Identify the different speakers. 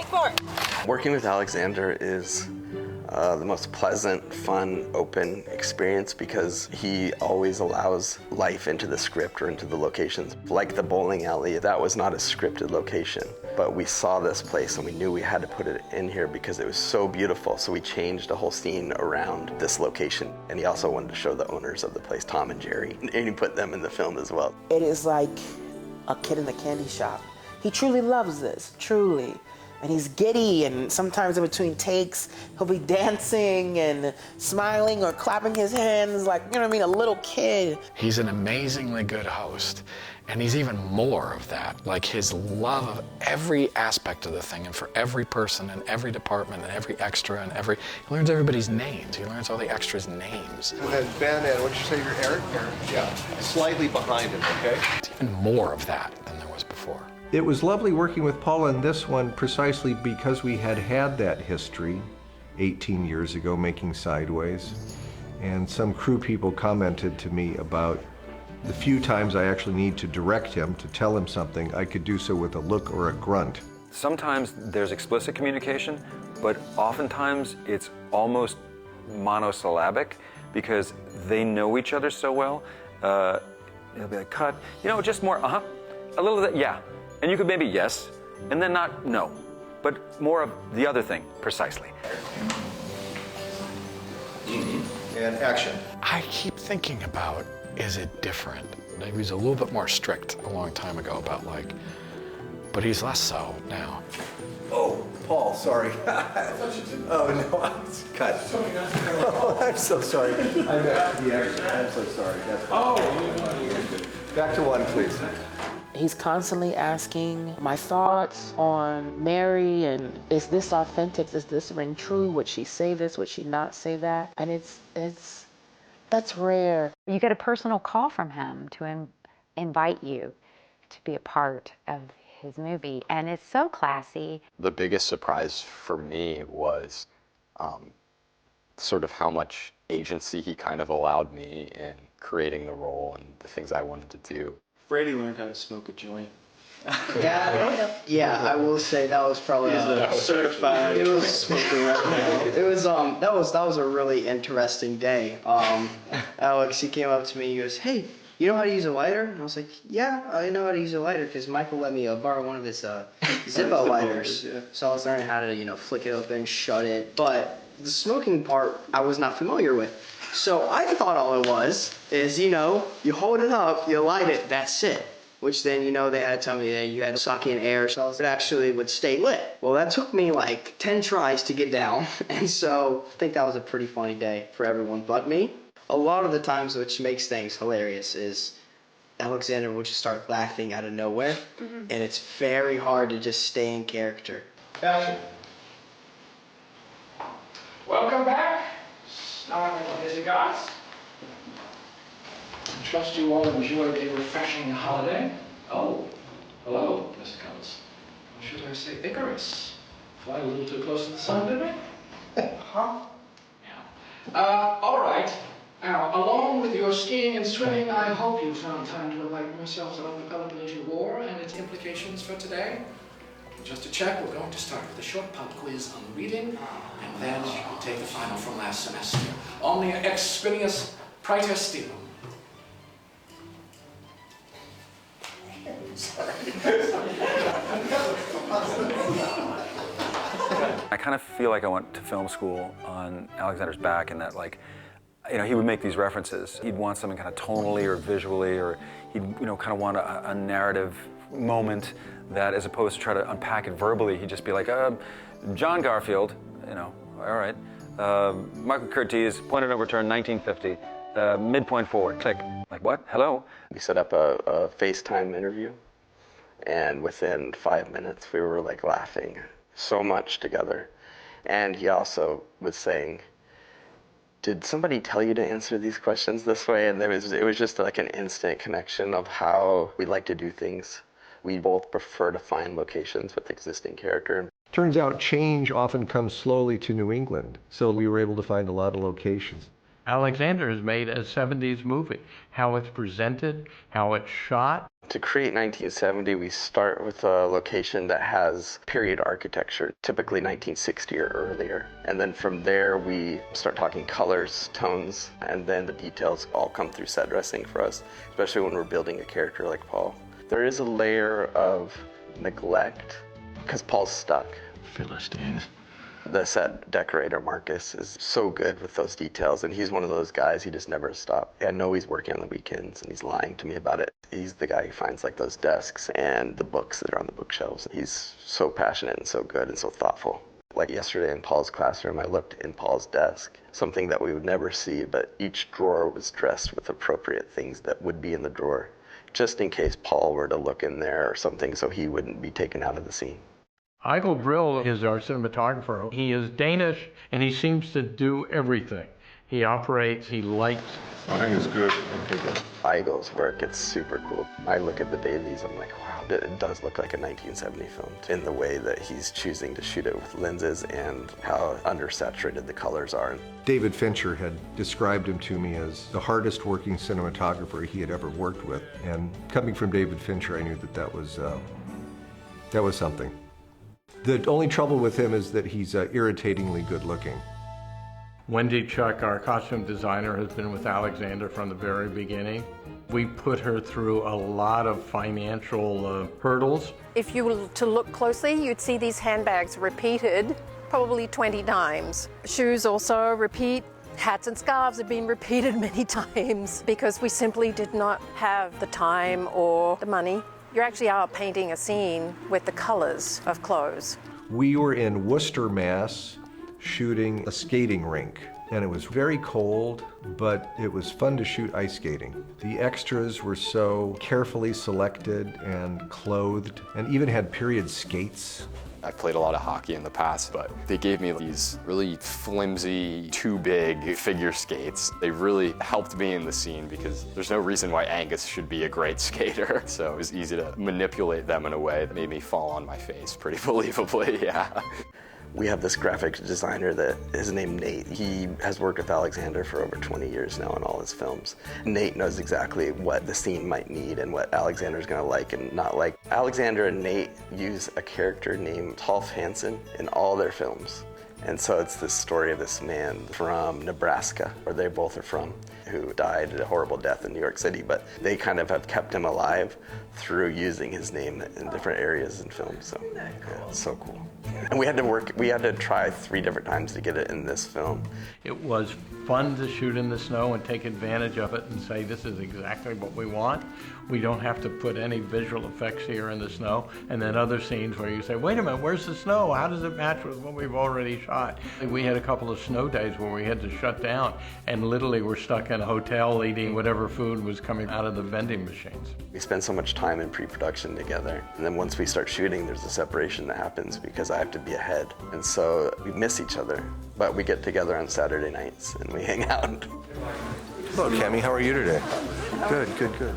Speaker 1: Take 4.
Speaker 2: Working with Alexander is the most pleasant, fun, open experience because he always allows life into the script or into the locations. Like the bowling alley, that was not a scripted location, but we saw this place and we knew we had to put it in here because it was so beautiful. So we changed a whole scene around this location. And he also wanted to show the owners of the place, Tom and Jerry, and he put them in the film as well.
Speaker 3: It is like a kid in the candy shop. He truly loves this, truly. And he's giddy, and sometimes in between takes, he'll be dancing and smiling or clapping his hands like, you know what I mean, a little kid.
Speaker 4: He's an amazingly good host, and he's even more of that. Like his love of every aspect of the thing, and for every person and every department and every extra and he learns everybody's names. He learns all the extras' names.
Speaker 5: And Ben, and what'd you say, you're Eric? Yeah, slightly behind him, okay?
Speaker 4: It's even more of that than there was before.
Speaker 6: It was lovely working with Paula in this one precisely because we had that history 18 years ago making Sideways. And some crew people commented to me about the few times I actually need to direct him, to tell him something, I could do so with a look or a grunt.
Speaker 7: Sometimes there's explicit communication, but oftentimes it's almost monosyllabic because they know each other so well. They'll be like, cut, you know, just more, a little of that, yeah. And you could maybe yes, and then not no, but more of the other thing, precisely.
Speaker 5: And action.
Speaker 4: I keep thinking about, is it different? He was a little bit more strict a long time ago about but he's less so now.
Speaker 5: Oh, Paul, sorry. Oh, no, it's cut. Oh, I'm so sorry. I'm so sorry. Back to 1, please.
Speaker 3: He's constantly asking my thoughts on Mary, and is this authentic? Does this ring true? Would she say this? Would she not say that? And that's rare.
Speaker 1: You get a personal call from him to invite you to be a part of his movie, and it's so classy.
Speaker 8: The biggest surprise for me was sort of how much agency he kind of allowed me in creating the role and the things I wanted to do.
Speaker 9: Brady learned how to smoke a joint.
Speaker 10: Yeah, I will say that was probably
Speaker 9: certified.
Speaker 10: It was smoking right now. It was that was a really interesting day. Alex, he came up to me. He goes, "Hey, you know how to use a lighter?" And I was like, "Yeah, I know how to use a lighter because Michael let me borrow one of his Zippo lighters."
Speaker 9: Yeah.
Speaker 10: So I was learning how to flick it open, shut it. But the smoking part I was not familiar with. So I thought all it was is, you hold it up, you light it, that's it. Which then, they had to tell me that you had to suck in air so it actually would stay lit. Well, that took me like 10 tries to get down. And so I think that was a pretty funny day for everyone but me. A lot of the times, which makes things hilarious, is Alexander will just start laughing out of nowhere. And it's very hard to just stay in character.
Speaker 11: Welcome back. Now, busy guys. I trust you all enjoyed a refreshing holiday. Oh, hello, Mr. Cummins. Or should I say Icarus? Fly a little too close to the sun, didn't we? Huh? Yeah. All right. Now, along with your skiing and swimming, I hope you found time to enlighten yourselves on the Peloponnesian War and its implications for today. Just to check, we're going to start with a short pop quiz on reading, and then we'll take the final from last semester. Omnia exspinius praetestinum.
Speaker 7: I kind of feel like I went to film school on Alexander's back, and that he would make these references. He'd want something kind of tonally or visually, or he'd kind of want a narrative moment that, as opposed to try to unpack it verbally, he'd just be like, John Garfield, all right. Michael Curtiz, point of no return, 1950, midpoint forward, click. Like, what? Hello?
Speaker 2: We set up a FaceTime interview, and within 5 minutes we were laughing so much together. And he also was saying, did somebody tell you to answer these questions this way? And it was just like an instant connection of how we like to do things. We both prefer to find locations with existing character.
Speaker 6: Turns out change often comes slowly to New England, so we were able to find a lot of locations.
Speaker 12: Alexander has made a 70s movie. How it's presented, how it's shot.
Speaker 2: To create 1970, we start with a location that has period architecture, typically 1960 or earlier. And then from there, we start talking colors, tones, and then the details all come through set dressing for us, especially when we're building a character like Paul. There is a layer of neglect because Paul's stuck.
Speaker 11: Philistines.
Speaker 2: The set decorator, Marcus, is so good with those details, and he's one of those guys, he just never stops. I know he's working on the weekends, and he's lying to me about it. He's the guy who finds like those desks and the books that are on the bookshelves. He's so passionate and so good and so thoughtful. Like yesterday in Paul's classroom, I looked in Paul's desk, something that we would never see, but each drawer was dressed with appropriate things that would be in the drawer, just in case Paul were to look in there or something so he wouldn't be taken out of the scene.
Speaker 12: Eigil Brill is our cinematographer. He is Danish, and he seems to do everything. He operates, he lights.
Speaker 13: I think it's good. Okay, good.
Speaker 2: Eigil's work, it's super cool. I look at the dailies, I'm like, wow, it does look like a 1970 film in the way that he's choosing to shoot it with lenses and how undersaturated the colors are.
Speaker 6: David Fincher had described him to me as the hardest working cinematographer he had ever worked with. And coming from David Fincher, I knew that was something. The only trouble with him is that he's irritatingly good looking.
Speaker 12: Wendy Chuck, our costume designer, has been with Alexander from the very beginning. We put her through a lot of financial hurdles.
Speaker 14: If you were to look closely, you'd see these handbags repeated probably 20 times. Shoes also repeat. Hats and scarves have been repeated many times because we simply did not have the time or the money. You actually are painting a scene with the colors of clothes.
Speaker 6: We were in Worcester, Mass, shooting a skating rink, and it was very cold, but it was fun to shoot ice skating. The extras were so carefully selected and clothed, and even had period skates.
Speaker 8: I've played a lot of hockey in the past, but they gave me these really flimsy, too big figure skates. They really helped me in the scene because there's no reason why Angus should be a great skater. So it was easy to manipulate them in a way that made me fall on my face pretty believably, yeah.
Speaker 2: We have this graphic designer that is named Nate. He has worked with Alexander for over 20 years now in all his films. Nate knows exactly what the scene might need and what Alexander's gonna like and not like. Alexander and Nate use a character named Tolf Hansen in all their films. And so it's this story of this man from Nebraska, where they both are from, who died a horrible death in New York City, but they kind of have kept him alive through using his name in different areas in films. So yeah, it's so cool. And we had to try 3 different times to get it in this film.
Speaker 12: It was fun to shoot in the snow and take advantage of it and say, this is exactly what we want. We don't have to put any visual effects here in the snow. And then other scenes where you say, wait a minute, where's the snow? How does it match with what we've already shot? We had a couple of snow days where we had to shut down and literally were stuck in a hotel eating whatever food was coming out of the vending machines.
Speaker 2: We spend so much time in pre-production together. And then once we start shooting, there's a separation that happens because I have to be ahead. And so we miss each other, but we get together on Saturday nights and we hang out.
Speaker 5: Hello, Cami. How are you today? Good, good, good.